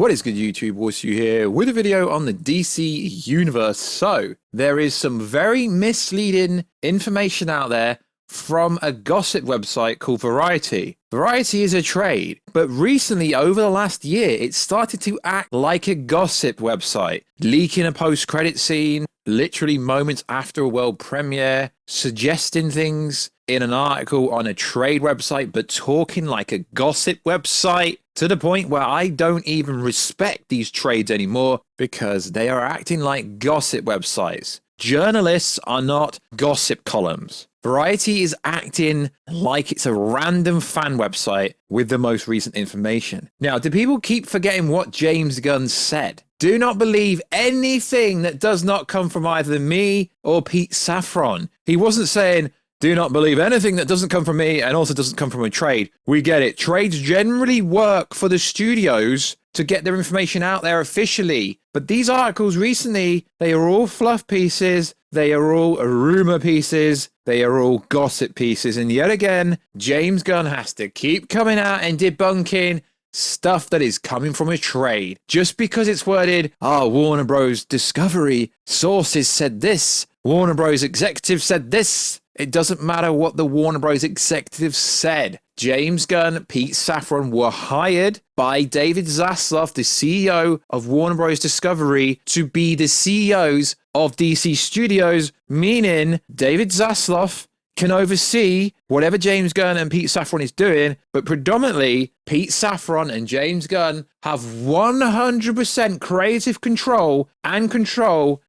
What is good, YouTube? Warstu here with a video on the DC universe. So, there is some very misleading information out there from a gossip website called Variety. Variety is a trade, but recently, over the last year, it started to act like a gossip website, leaking a post-credit scene, literally moments after a world premiere, suggesting things in an article on a trade website, but talking like a gossip website, to the point where I don't even respect these trades anymore because they are acting like gossip websites. Journalists are not gossip columns. Variety is acting like it's a random fan website with the most recent information. Now, do people keep forgetting what James Gunn said? Do not believe anything that does not come from either me or Pete Safran. He wasn't saying, do not believe anything that doesn't come from me and also doesn't come from a trade. We get it. Trades generally work for the studios to get their information out there officially. But these articles recently, they are all fluff pieces. They are all rumor pieces. They are all gossip pieces. And yet again, James Gunn has to keep coming out and debunking stuff that is coming from a trade. Just because it's worded, Warner Bros. Discovery sources said this. Warner Bros. Executive said this. It doesn't matter what the Warner Bros. Executive said. James Gunn, Pete Safran were hired by David Zaslav, the CEO of Warner Bros. Discovery, to be the CEOs of DC Studios, meaning David Zaslav can oversee whatever James Gunn and Pete Safran is doing, but predominantly Pete Safran and James Gunn have 100% creative control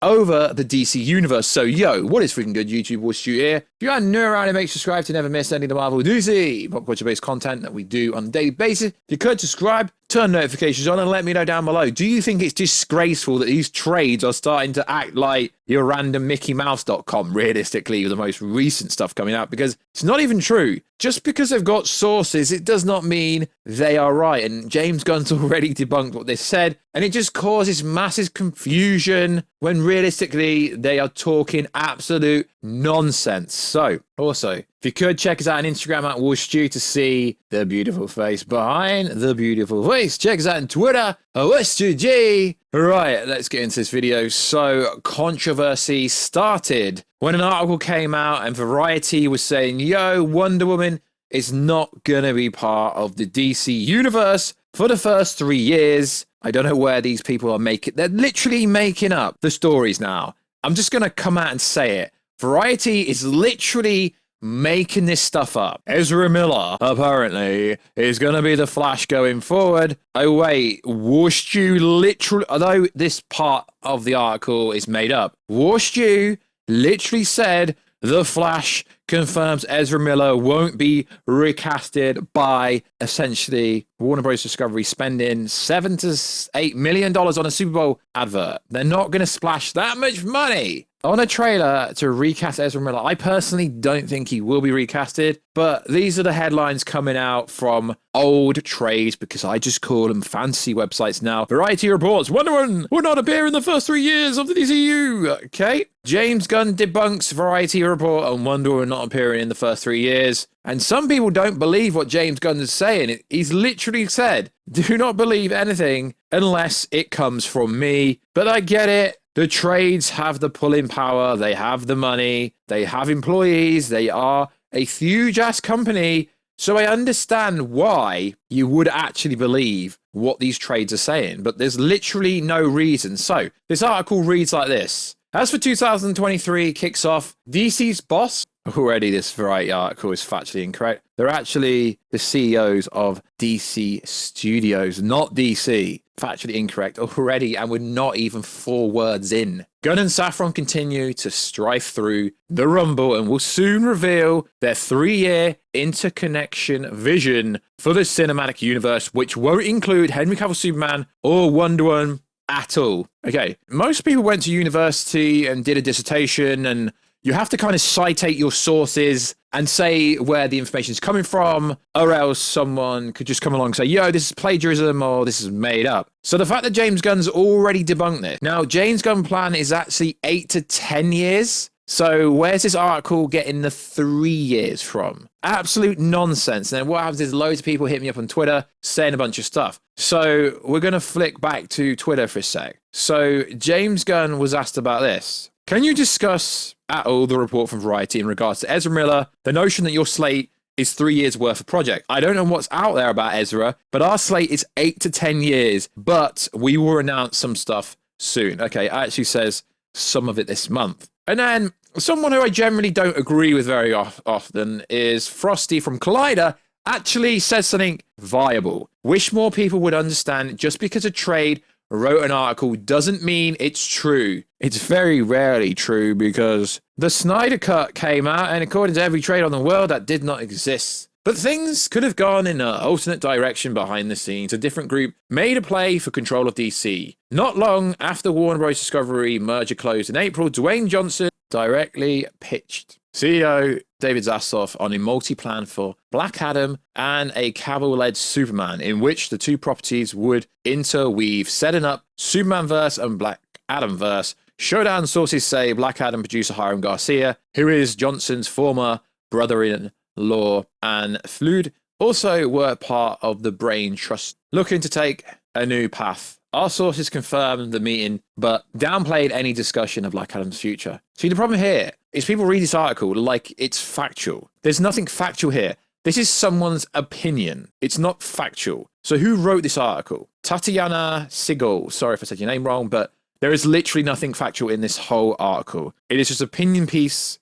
over the DC universe. So, what is freaking good, YouTube? Warstu here. If you are new around here, make sure to subscribe to never miss any of the Marvel DC pop culture-based content that we do on a daily basis. If you could subscribe, turn notifications on, and let me know down below. Do you think it's disgraceful that these trades are starting to act like your random MickeyMouse.com, realistically, with the most recent stuff coming out? Because it's not even true. Just because they've got sources, it does not mean they are right. And James Gunn's already debunked what they said, and it just causes massive confusion when realistically they are talking absolute nonsense. So, also, if you could check us out on Instagram at Warstu to see the beautiful face behind the beautiful face. Check us out on Twitter at WarstuG. Right, let's get into this video. So, controversy started when an article came out and Variety was saying, Wonder Woman is not gonna be part of the DC universe for the first 3 years. I don't know where these people are they're literally making up the stories now. I'm just gonna come out and say it. Variety is literally making this stuff up. Ezra Miller, apparently, is going to be the Flash going forward. Oh, wait, Warstu literally, although this part of the article is made up, Warstu literally said the Flash confirms Ezra Miller won't be recasted by essentially Warner Bros. Discovery spending $7 to $8 million on a Super Bowl advert. They're not going to splash that much money on a trailer to recast Ezra Miller. I personally don't think he will be recasted, but these are the headlines coming out from old trades, because I just call them fancy websites now. Variety reports Wonder Woman will not appear in the first 3 years of the DCU. Okay. James Gunn debunks Variety report on Wonder Woman not appearing in the first 3 years. And some people don't believe what James Gunn is saying. He's literally said, do not believe anything unless it comes from me. But I get it. The trades have the pulling power. They have the money. They have employees. They are a huge-ass company. So I understand why you would actually believe what these trades are saying. But there's literally no reason. So this article reads like this. As for 2023 kicks off, DC's boss, already this Variety article is factually incorrect. They're actually the CEOs of DC Studios, not DC. Factually incorrect already, and we're not even 4 words in. Gunn and Safran continue to strive through the Rumble and will soon reveal their 3-year interconnection vision for the cinematic universe, which won't include Henry Cavill Superman or Wonder Woman at all. Okay, most people went to university and did a dissertation, and you have to kind of citate your sources and say where the information is coming from, or else someone could just come along and say, this is plagiarism or this is made up. So the fact that James Gunn's already debunked this. Now, James Gunn's plan is actually 8 to 10 years. So where's this article getting the 3 years from? Absolute nonsense. And then what happens is loads of people hit me up on Twitter saying a bunch of stuff. So we're going to flick back to Twitter for a sec. So James Gunn was asked about this. Can you discuss at all the report from Variety in regards to Ezra Miller, the notion that your slate is 3 years worth of project? I don't know what's out there about Ezra, but our slate is 8 to 10 years, but we will announce some stuff soon. Okay, it actually says some of it this month. And then someone who I generally don't agree with very often is Frosty from Collider actually says something viable. Wish more people would understand just because a trade wrote an article doesn't mean it's true. It's very rarely true because the Snyder Cut came out and according to every trade on the world that did not exist. But things could have gone in an alternate direction behind the scenes. A different group made a play for control of DC. Not long after Warner Bros. Discovery merger closed in April, Dwayne Johnson directly pitched CEO David Zaslav on a multi-plan for Black Adam and a Cavill-led Superman, in which the two properties would interweave, setting up Superman-verse and Black Adam-verse. Showdown sources say Black Adam producer Hiram Garcia, who is Johnson's former brother-in-law, and Flood also were part of the Brain Trust, looking to take a new path. Our sources confirmed the meeting, but downplayed any discussion of Black Adam's future. See, the problem here is people read this article like it's factual. There's nothing factual here. This is someone's opinion. It's not factual. So who wrote this article? Tatiana Sigel. Sorry if I said your name wrong, but there is literally nothing factual in this whole article. It is just opinion piece,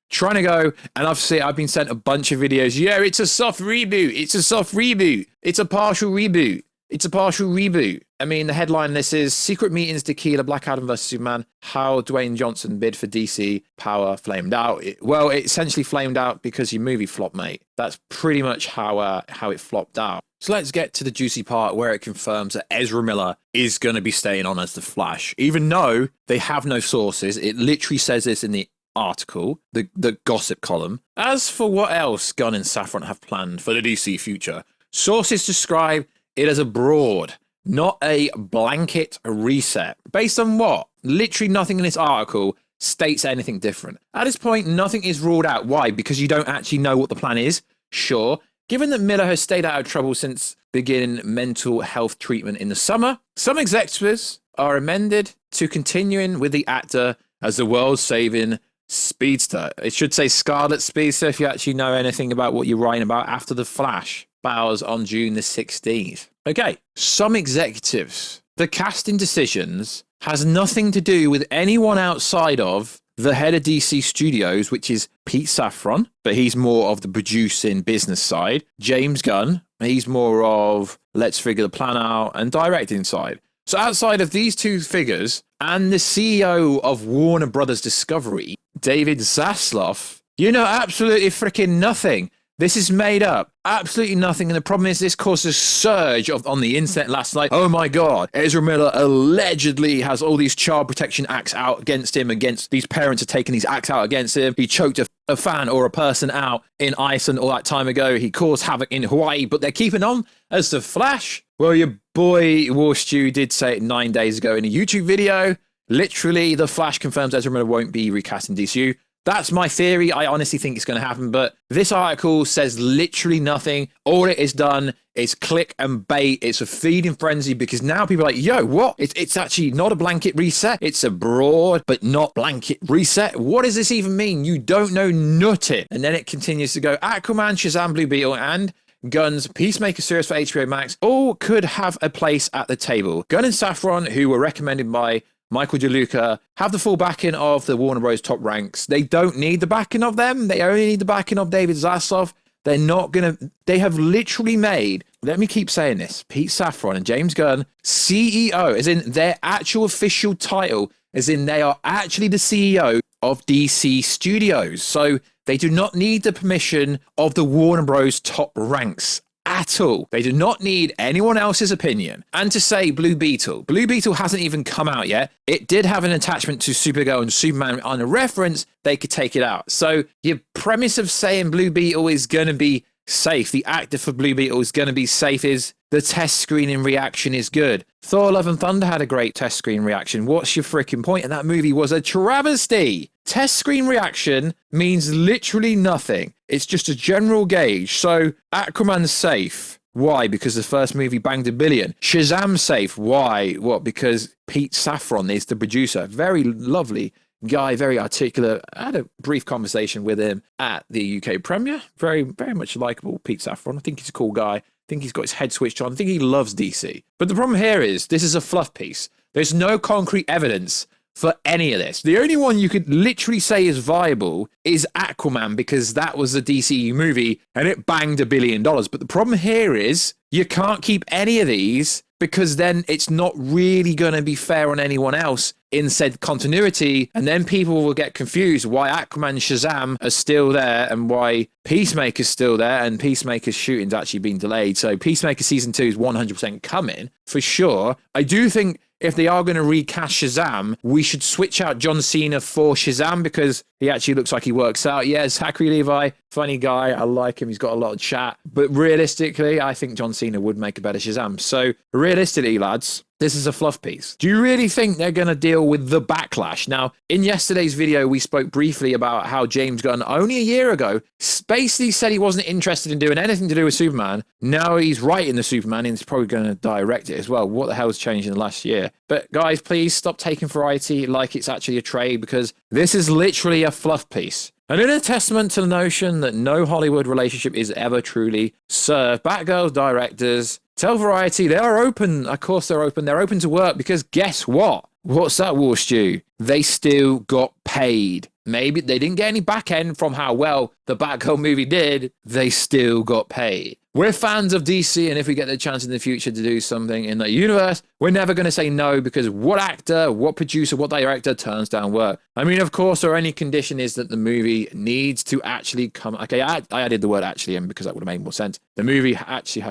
trying to go, and I've been sent a bunch of videos. Yeah, it's a soft reboot. It's a soft reboot. It's a partial reboot. It's a partial reboot. I mean, the headline this is Secret Meetings Tequila, Black Adam vs. Superman, how Dwayne Johnson bid for DC power flamed out. It essentially flamed out because your movie flopped, mate. That's pretty much how it flopped out. So let's get to the juicy part where it confirms that Ezra Miller is going to be staying on as the Flash. Even though they have no sources, it literally says this in the article, the gossip column. As for what else Gunn and Safran have planned for the DC future, sources describe it as a broad, not a blanket reset. Based on what? Literally nothing in this article states anything different. At this point, nothing is ruled out. Why? Because you don't actually know what the plan is? Sure. Given that Miller has stayed out of trouble since beginning mental health treatment in the summer, some executives are amended to continuing with the actor as the world-saving speedster. It should say Scarlet Speedster if you actually know anything about what you're writing about after the Flash bows on June the 16th. Okay, some executives. The casting decisions has nothing to do with anyone outside of the head of DC Studios, which is Pete Safran, but he's more of the producing business side. James Gunn, he's more of let's figure the plan out and directing side. So outside of these two figures and the CEO of Warner Brothers Discovery, David Zaslav, you know absolutely freaking nothing. This is made up. Absolutely nothing. And the problem is this caused a surge on the internet last night. Oh my God. Ezra Miller allegedly has all these child protection acts out against him, against these parents are taking these acts out against him. He choked a fan or a person out in Iceland all that time ago. He caused havoc in Hawaii, but they're keeping on as the Flash. Well, your boy Warstu did say it 9 days ago in a YouTube video. Literally, the Flash confirms Ezra Miller won't be recasting DCU. That's my theory. I honestly think it's going to happen, but this article says literally nothing. All it is done is click and bait. It's a feeding frenzy because now people are like, yo, what? It's actually not a blanket reset. It's a broad, but not blanket reset. What does this even mean? You don't know nothing. And then it continues to go Aquaman, Shazam, Blue Beetle, and Gunn's Peacemaker series for HBO Max all could have a place at the table. Gunn and Safran, who were recommended by Michael DeLuca, have the full backing of the Warner Bros. Top ranks. They don't need the backing of them. They only need the backing of David Zaslav. They're not going to... They have literally made... Let me keep saying this. Pete Safran and James Gunn, CEO, as in their actual official title, as in they are actually the CEO of DC Studios. So they do not need the permission of the Warner Bros. Top ranks at all. They do not need anyone else's opinion. And to say Blue Beetle hasn't even come out yet. It did have an attachment to Supergirl and Superman on a reference. They could take it out. So your premise of saying Blue Beetle is going to be safe, the actor for Blue Beetle is going to be safe, is the test screening reaction is good. Thor Love and Thunder had a great test screen reaction. What's your freaking point? And that movie was a travesty. Test screen reaction means literally nothing. It's just a general gauge. So Aquaman's safe. Why? Because the first movie banged $1 billion. Shazam's safe. Why? What? Because Pete Safran is the producer. Very lovely guy, very articulate. I had a brief conversation with him at the UK premiere. Very, very much likable Pete Safran. I think he's a cool guy. I think he's got his head switched on. I think he loves DC. But the problem here is this is a fluff piece. There's no concrete evidence for any of this. The only one you could literally say is viable is Aquaman, because that was a DCU movie and it banged $1 billion. But the problem here is you can't keep any of these, because then it's not really going to be fair on anyone else in said continuity. And then people will get confused why Aquaman and Shazam are still there and why Peacemaker's still there, and Peacemaker's shooting's actually been delayed. So Peacemaker season 2 is 100% coming for sure. I do think if they are going to recast Shazam, we should switch out John Cena for Shazam, because he actually looks like he works out. Yeah, Zachary Levi, funny guy. I like him. He's got a lot of chat. But realistically, I think John Cena would make a better Shazam. So realistically, lads, this is a fluff piece. Do you really think they're going to deal with the backlash? Now, in yesterday's video, we spoke briefly about how James Gunn, only a year ago, basically said he wasn't interested in doing anything to do with Superman. Now he's writing the Superman and he's probably going to direct it as well. What the hell's changed in the last year? But guys, please stop taking Variety like it's actually a trade, because this is literally a fluff piece. And in a testament to the notion that no Hollywood relationship is ever truly served, Batgirl's directors tell Variety they are open. Of course they're open. They're open to work, because guess what? What's that, Warstu? They still got paid. Maybe they didn't get any back end from how well the Batgirl movie did. They still got paid. We're fans of DC, and if we get the chance in the future to do something in the universe, we're never going to say no, because what actor, what producer, what director turns down work? I mean, of course, our only condition is that the movie needs to actually come. Okay, I added the word actually in because that would have made more sense. The movie actually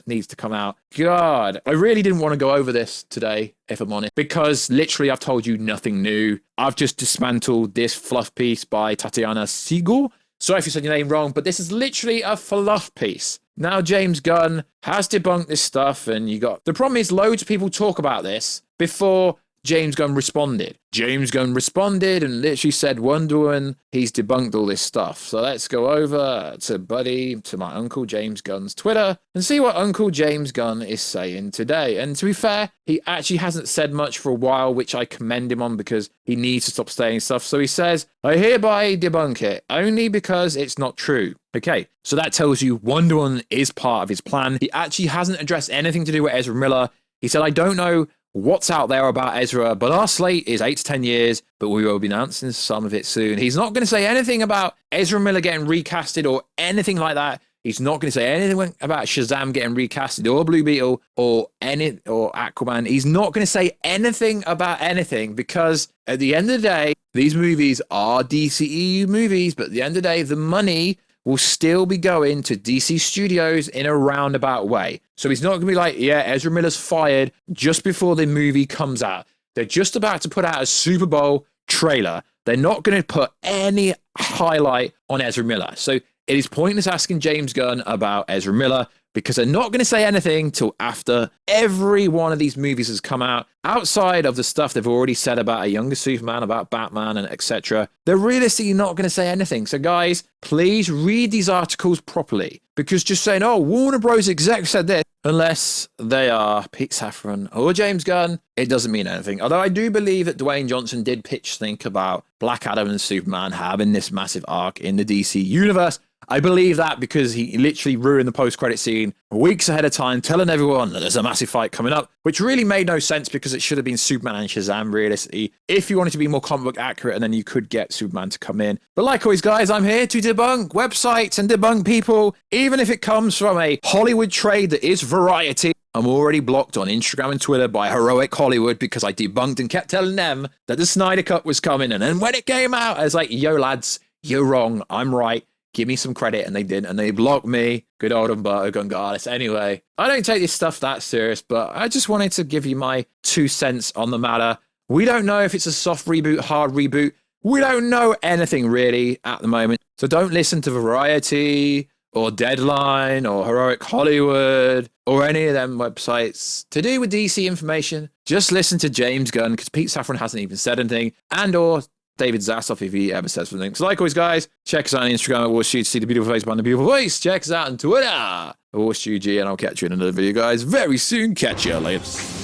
needs to come out. God, I really didn't want to go over this today, if I'm honest, because literally I've told you nothing new. I've just dismantled this fluff piece by Tatiana Siegel. Sorry if you said your name wrong, but this is literally a fluff piece. Now James Gunn has debunked this stuff, and the problem is loads of people talk about this before James Gunn responded. James Gunn responded and literally said, Wonder Woman, he's debunked all this stuff. So let's go over to my Uncle James Gunn's Twitter and see what Uncle James Gunn is saying today. And to be fair, he actually hasn't said much for a while, which I commend him on, because he needs to stop saying stuff. So he says, I hereby debunk it, only because it's not true. Okay, so that tells you Wonder Woman is part of his plan. He actually hasn't addressed anything to do with Ezra Miller. He said, I don't know what's out there about Ezra, but our slate is 8 to 10 years, but we will be announcing some of it soon. He's not going to say anything about Ezra Miller getting recasted or anything like that. He's not going to say anything about Shazam getting recasted or Blue Beetle or Aquaman. He's not going to say anything about anything, because at the end of the day, these movies are DCEU movies, but at the end of the day, the money will still be going to DC Studios in a roundabout way. So he's not going to be like, yeah, Ezra Miller's fired just before the movie comes out. They're just about to put out a Super Bowl trailer. They're not going to put any highlight on Ezra Miller. So it is pointless asking James Gunn about Ezra Miller, because they're not going to say anything till after every one of these movies has come out, outside of the stuff they've already said about a younger Superman, about Batman, and etc. They're realistically not going to say anything. So guys, please read these articles properly, because just saying, oh, Warner Bros. Exec said this, unless they are Pete Safran or James Gunn, it doesn't mean anything. Although I do believe that Dwayne Johnson did think about Black Adam and Superman having this massive arc in the DC universe. I believe that because he literally ruined the post-credit scene weeks ahead of time, telling everyone that there's a massive fight coming up, which really made no sense, because it should have been Superman and Shazam, realistically, if you wanted to be more comic book accurate, and then you could get Superman to come in. But like always, guys, I'm here to debunk websites and debunk people, even if it comes from a Hollywood trade that is Variety. I'm already blocked on Instagram and Twitter by Heroic Hollywood, because I debunked and kept telling them that the Snyder Cut was coming. And then when it came out, I was like, yo, lads, you're wrong. I'm right. Give me some credit. And they didn't. And they blocked me. Good old Umberto Gonzalez. Anyway, I don't take this stuff that serious, but I just wanted to give you my 2 cents on the matter. We don't know if it's a soft reboot, hard reboot. We don't know anything really at the moment. So don't listen to Variety or Deadline, or Heroic Hollywood, or any of them websites to do with DC information, just listen to James Gunn, because Pete Safran hasn't even said anything, and or David Zaslav if he ever says something. So like always, guys, check us out on Instagram at Warstu to see the beautiful face behind the beautiful voice. Check us out on Twitter at WarstuG, and I'll catch you in another video, guys, very soon. Catch you later.